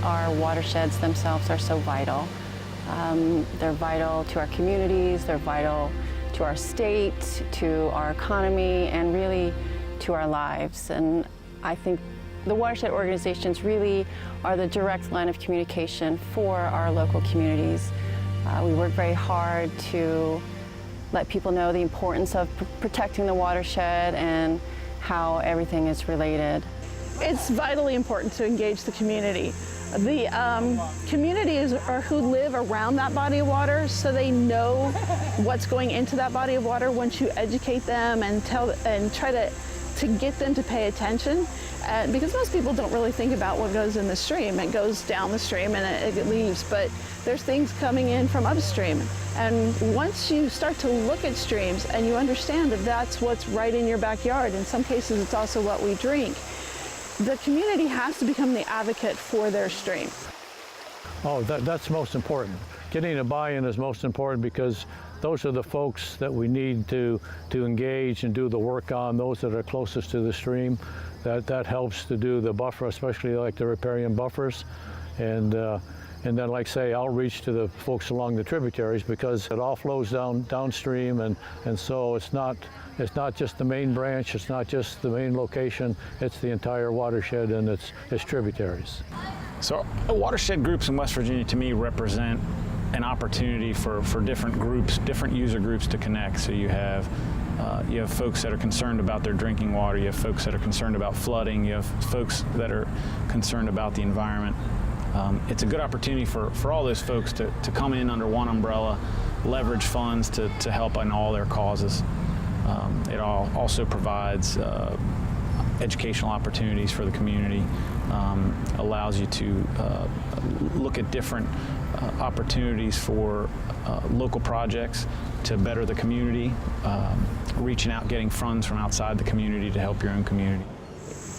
our watersheds themselves are so vital. They're vital to our communities, they're vital to our state, to our economy, and really to our lives. And I think the watershed organizations really are the direct line of communication for our local communities. We work very hard to let people know the importance of protecting the watershed and how everything is related. It's vitally important to engage the community. The communities are who live around that body of water, so they know what's going into that body of water once you educate them and try to get them to pay attention. Because most people don't really think about what goes in the stream. It goes down the stream and it leaves, but there's things coming in from upstream. And once you start to look at streams and you understand that that's what's right in your backyard, in some cases it's also what we drink, the community has to become the advocate for their stream. Oh, that's most important. Getting a buy-in is most important because those are the folks that we need to engage and do the work on, those that are closest to the stream. That helps to do the buffer, especially like the riparian buffers. And then, like say, outreach to the folks along the tributaries, because it all flows downstream, and so it's not just the main branch, it's not just the main location, it's the entire watershed and its tributaries. So watershed groups in West Virginia, to me, represent an opportunity for different groups, different user groups to connect. So you have folks that are concerned about their drinking water, you have folks that are concerned about flooding, you have folks that are concerned about the environment. It's a good opportunity for all those folks to come in under one umbrella, leverage funds to help in all their causes. It also provides educational opportunities for the community, allows you to look at different opportunities for local projects to better the community, reaching out, getting funds from outside the community to help your own community.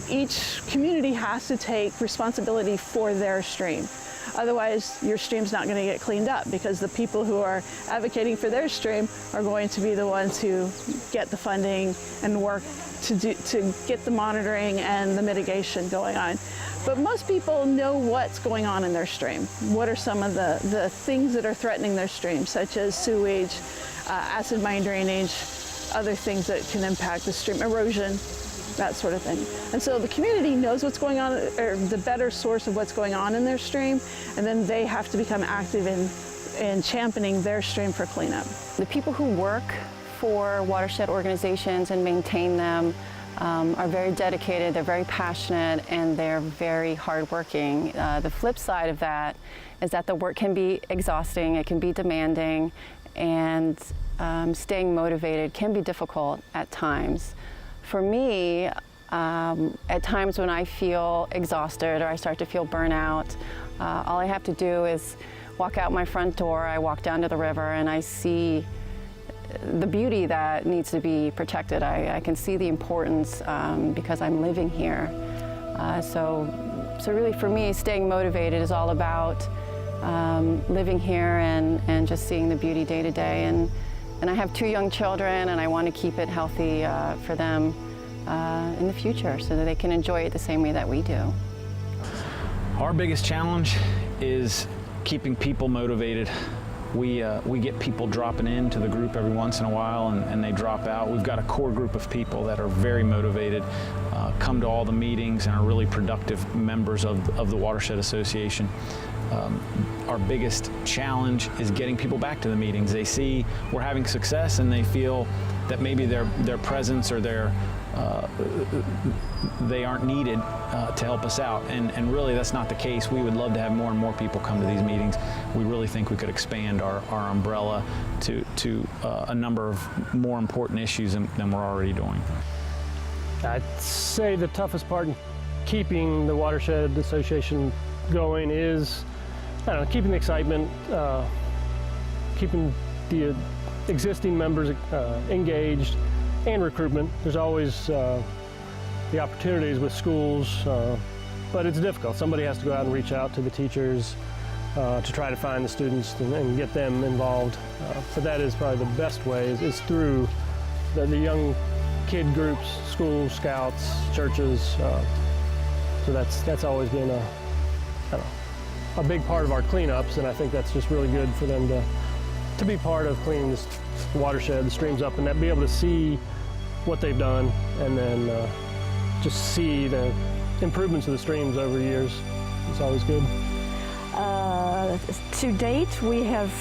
Each community has to take responsibility for their stream. Otherwise, your stream's not going to get cleaned up, because the people who are advocating for their stream are going to be the ones who get the funding and work to get the monitoring and the mitigation going on. But most people know what's going on in their stream. What are some of the things that are threatening their stream, such as sewage, acid mine drainage, other things that can impact the stream, erosion, that sort of thing. And so the community knows what's going on, or the better source of what's going on in their stream, and then they have to become active in championing their stream for cleanup. The people who work for watershed organizations and maintain them are very dedicated, they're very passionate, and they're very hardworking. The flip side of that is that the work can be exhausting, it can be demanding, and staying motivated can be difficult at times. For me, at times when I feel exhausted or I start to feel burnout, all I have to do is walk out my front door, I walk down to the river, and I see the beauty that needs to be protected. I can see the importance because I'm living here. So really for me, staying motivated is all about living here and just seeing the beauty day to day. And I have 2 young children, and I want to keep it healthy for them in the future so that they can enjoy it the same way that we do. Our biggest challenge is keeping people motivated. We get people dropping into the group every once in a while, and they drop out. We've got a core group of people that are very motivated, come to all the meetings, and are really productive members of the Watershed Association. Our biggest challenge is getting people back to the meetings. They see we're having success, and they feel that maybe their presence or they aren't needed to help us out, and really that's not the case. We would love to have more and more people come to these meetings. We really think we could expand our umbrella to a number of more important issues than we're already doing. I'd say the toughest part in keeping the Watershed Association going is, I don't know, keeping the excitement, keeping the existing members engaged, and recruitment. There's always the opportunities with schools, but it's difficult. Somebody has to go out and reach out to the teachers to try to find the students and get them involved. So that is probably the best way, is through the young kid groups, schools, scouts, churches. So that's always been a big part of our cleanups, and I think that's just really good for them to be part of cleaning this watershed, the streams up, and be able to see what they've done, and then just see the improvements of the streams over the years. It's always good. To date, we have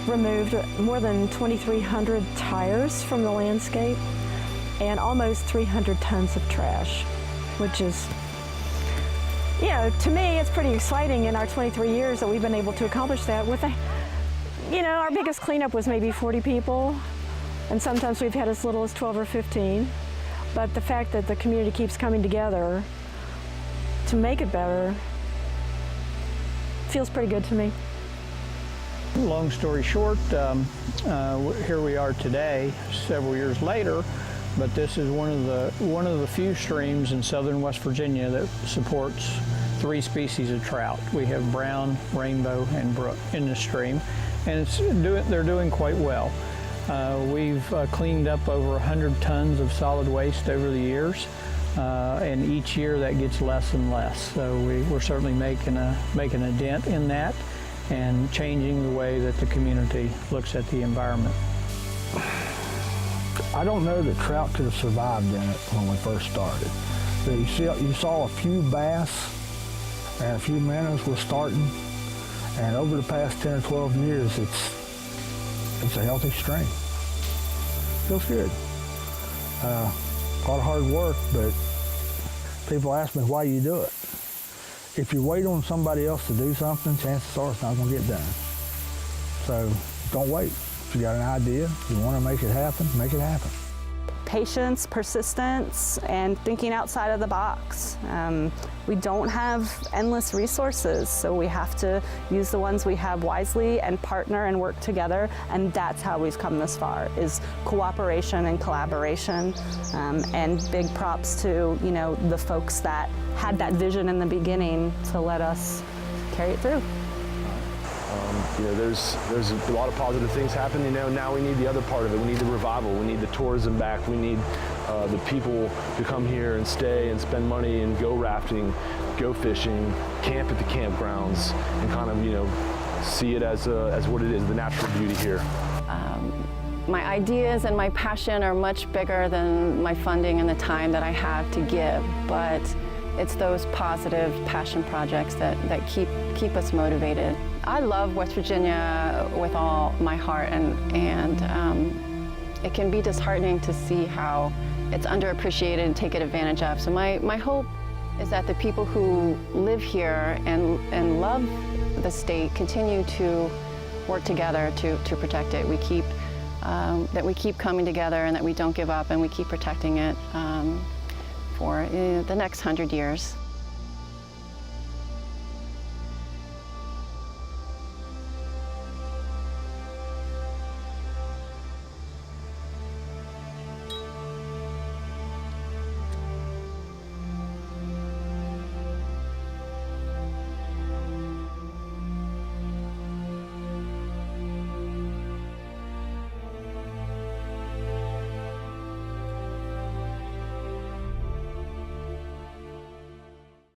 removed more than 2,300 tires from the landscape and almost 300 tons of trash, which is, you know, to me, it's pretty exciting in our 23 years that we've been able to accomplish that with our biggest cleanup was maybe 40 people, and sometimes we've had as little as 12 or 15. But the fact that the community keeps coming together to make it better feels pretty good to me. Long story short, here we are today, several years later, but this is one of the few streams in southern West Virginia that supports 3 species of trout. We have brown, rainbow, and brook in the stream, and they're doing quite well. We've cleaned up over 100 tons of solid waste over the years, and each year that gets less and less. So we're certainly making a dent in that and changing the way that the community looks at the environment. I don't know that trout could have survived in it when we first started. You saw a few bass and a few minnows were starting, and over the past 10 or 12 years, it's a healthy stream. Feels good. A lot of hard work, but people ask me why you do it. If you wait on somebody else to do something, chances are it's not going to get done. So don't wait. If you got an idea, you want to make it happen, make it happen. Patience, persistence, and thinking outside of the box. We don't have endless resources, so we have to use the ones we have wisely and partner and work together, and that's how we've come this far, is cooperation and collaboration, and big props to the folks that had that vision in the beginning to let us carry it through. There's a lot of positive things happening. Now we need the other part of it. We need the revival. We need the tourism back. We need the people to come here and stay and spend money and go rafting, go fishing, camp at the campgrounds, and kind of see it as what it is, the natural beauty here. My ideas and my passion are much bigger than my funding and the time that I have to give, but it's those positive passion projects that keep us motivated. I love West Virginia with all my heart, and it can be disheartening to see how it's underappreciated and taken advantage of. So my hope is that the people who live here and love the state continue to work together to protect it. That we keep coming together and that we don't give up and we keep protecting it for the next 100 years.